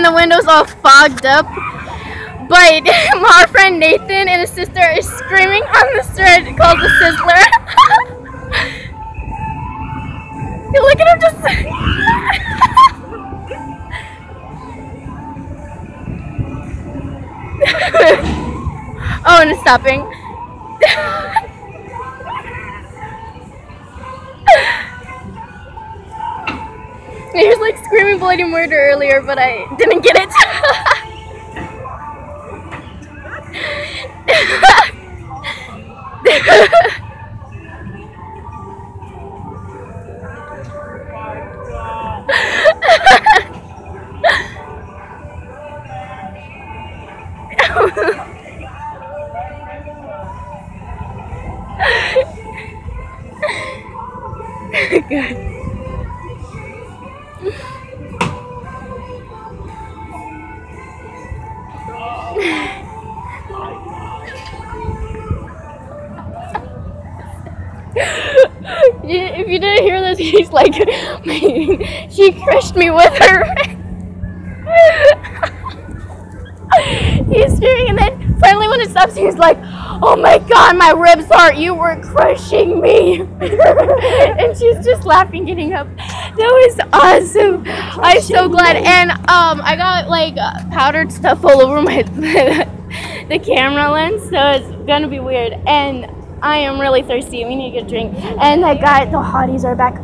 the window's all fogged up. But our friend Nathan and his sister are screaming on the street called the sizzler. Look at him just. Oh, and it's stopping. He was like screaming bloody murder earlier, but I didn't get it. Good. If you didn't hear this, he's like, she crushed me with her. He's screaming, and then finally when it stops, he's like, oh my god, my ribs hurt, you were crushing me. And she's just laughing, getting up. That was awesome. I'm so glad. And I got like powdered stuff all over my the camera lens, so it's gonna be weird. And I am really thirsty. We need to get a drink. And that guy, the hotties are back.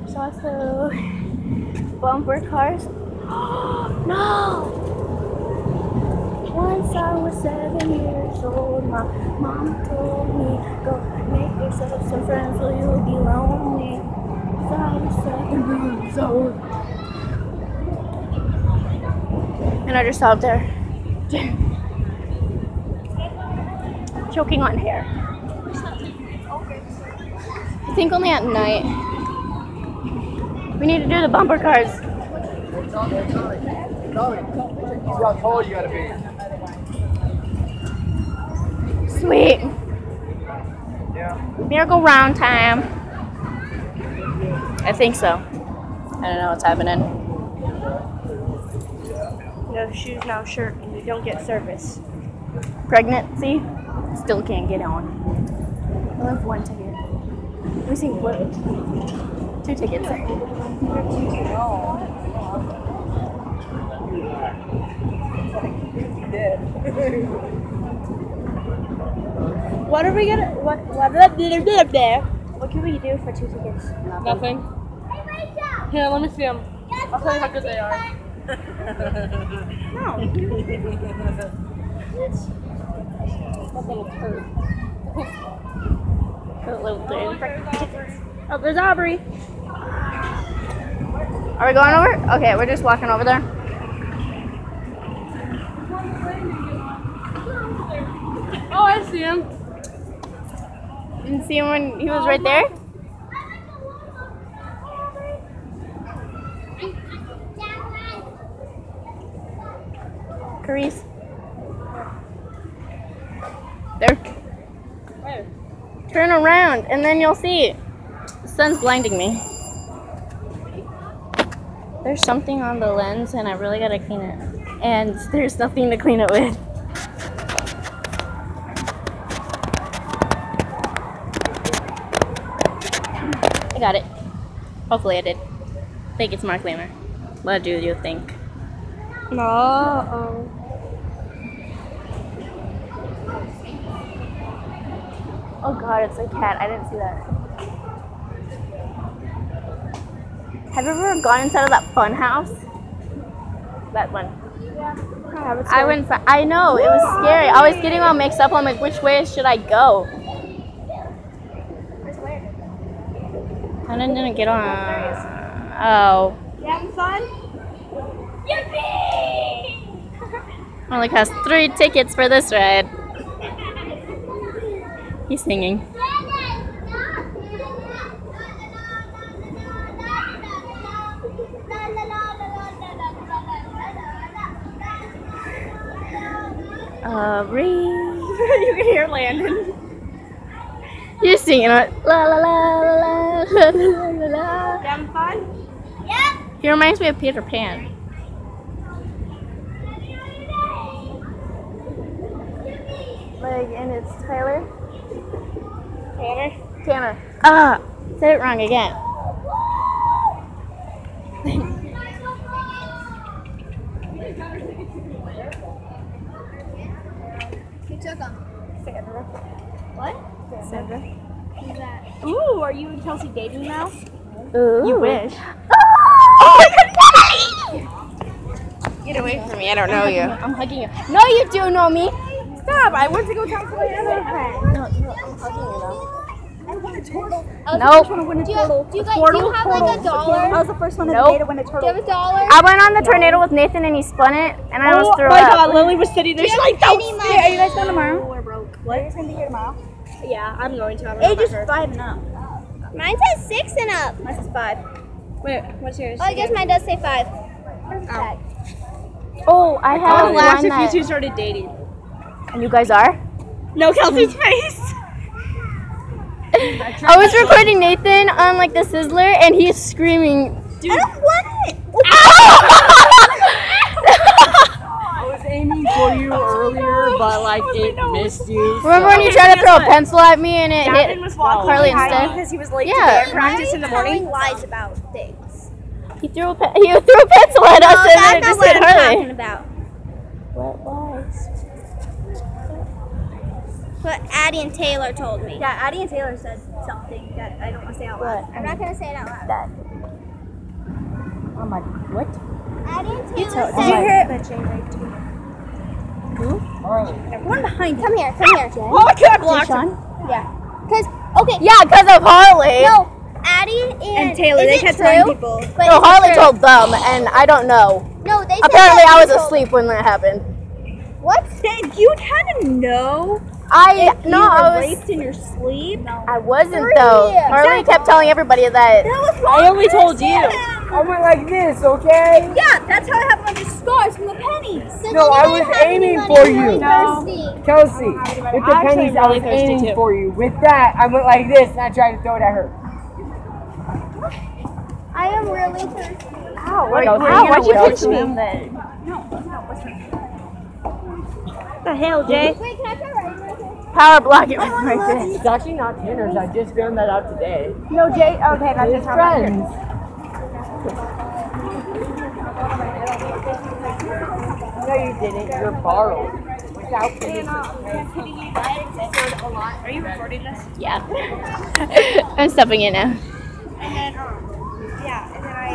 There's also bumper cars. No! Once I was 7 years old, my mom told me, go make yourself some friends or you'll be lonely. So I was 7 years old. And I just stopped there. Choking on hair. I think only at night. We need to do the bumper cars. How tall you gotta be? Sweet. Yeah. Merry-go-round time. I think so. I don't know what's happening. No shoes, no shirt, and you don't get service. Pregnancy? Still can't get on. I have one ticket. Let me see what. 2 tickets. What are we gonna? What can we do for 2 tickets? Nothing. Here, let me see them. I'll tell you how good they are. No. That little turd. That little thing. Oh, there's Aubrey. Are we going over? Okay, we're just walking over there. Oh, I see him. Didn't see him when he was right there? Carice. There. Where? Turn around and then you'll see it. The sun's blinding me. There's something on the lens and I really gotta clean it. And there's nothing to clean it with. I got it. Hopefully I did. I think it's Mark Lamer. What do you think? No. Oh god, it's a cat. I didn't see that. Have you ever gone inside of that fun house? That one. I went inside. I know, it was scary. I was getting all mixed up. I'm like, which way should I go? I didn't get on. Oh. You having fun? Yippee! Only cost 3 tickets for this ride. He's singing. You can hear Landon. You're singing it. La la la la la la la la. Having fun? He reminds me of Peter Pan. Like, and it's Tyler. Tanner. Ah, said it wrong again. Who took him? Sandra. What? Sandra. Who's that? Ooh, are you and Kelsey dating now? Ooh. You wish. Oh my God! Get away from me! I don't know you. I'm hugging you. No, you do know me. Stop! I went to go talk to my other friend. No, I'm hugging you though. I won a turtle. Nope. I won a Do you, turtle. do you guys do you have like a I dollar? was the first one Nope. that made it win a Do turtle. you have a dollar? I went on the tornado with Nathan and he spun it and I almost threw my up. God, Lily was sitting there. She's like, don't any stay. Are you guys going money? tomorrow? We're broke. What? Are you guys going to be here tomorrow? Yeah, I'm going to. Age is 5 and up. Mine says 6 and up. Mine says 5. Wait, what's yours? Oh, I guess mine does say 5. Oh, I I have would laugh one if that... you two started dating. And you guys are? No, Kelsey's face. I was recording Nathan on like the sizzler and he's screaming. I don't want it. I was aiming for you earlier, but like it missed you. Remember when you tried to throw a pencil at me and it Gavin hit was walking Carly behind me instead? because he was late Yeah. to band Why are practice you in the morning. telling lies about things? He threw a pencil at us and then it That's just not hit what I'm Harley. talking about. What lies? What Addie and Taylor told me. Yeah, Addie and Taylor said something that I don't want to say out loud. I'm not gonna say it out loud. That. Oh my, what? Addie and Taylor Did you said, hear that Jay raped you? Harley. Everyone behind you. "Come here, come here." Oh, I can't block him. Yeah. Cause okay. Yeah, because of Harley. No, Addie and Taylor, is they it kept true? telling people. But No, is it Harley true? told them and I don't know. No, they said Apparently that I you was told- asleep when that happened. What? Did you kind of know I you no, were I was. raped in your sleep? No. I wasn't For though. real. Harley kept telling everybody that. I only told you. I went like this, okay? Yeah, that's how I have a bunch of scars from the pennies. So No, then I you was don't have any aiming money for when you. you're No. thirsty. Kelsey, with the I'm actually pennies, I really was thirsty, aiming too. for you. With that, I went like this and I tried to throw it at her. I am really thirsty. Ow, Wait, ow, why'd why'd you pinch me? No. What the hell, Jay? Wait, can I try right now? Power block it with my fist. It's actually not Tanner's. I just found that out today. No, Jay. Okay, that's His just how I friends. No, you didn't. You're borrowed. Without permission. Are you recording this? Yeah. I'm stuffing it now. And then, yeah, and then I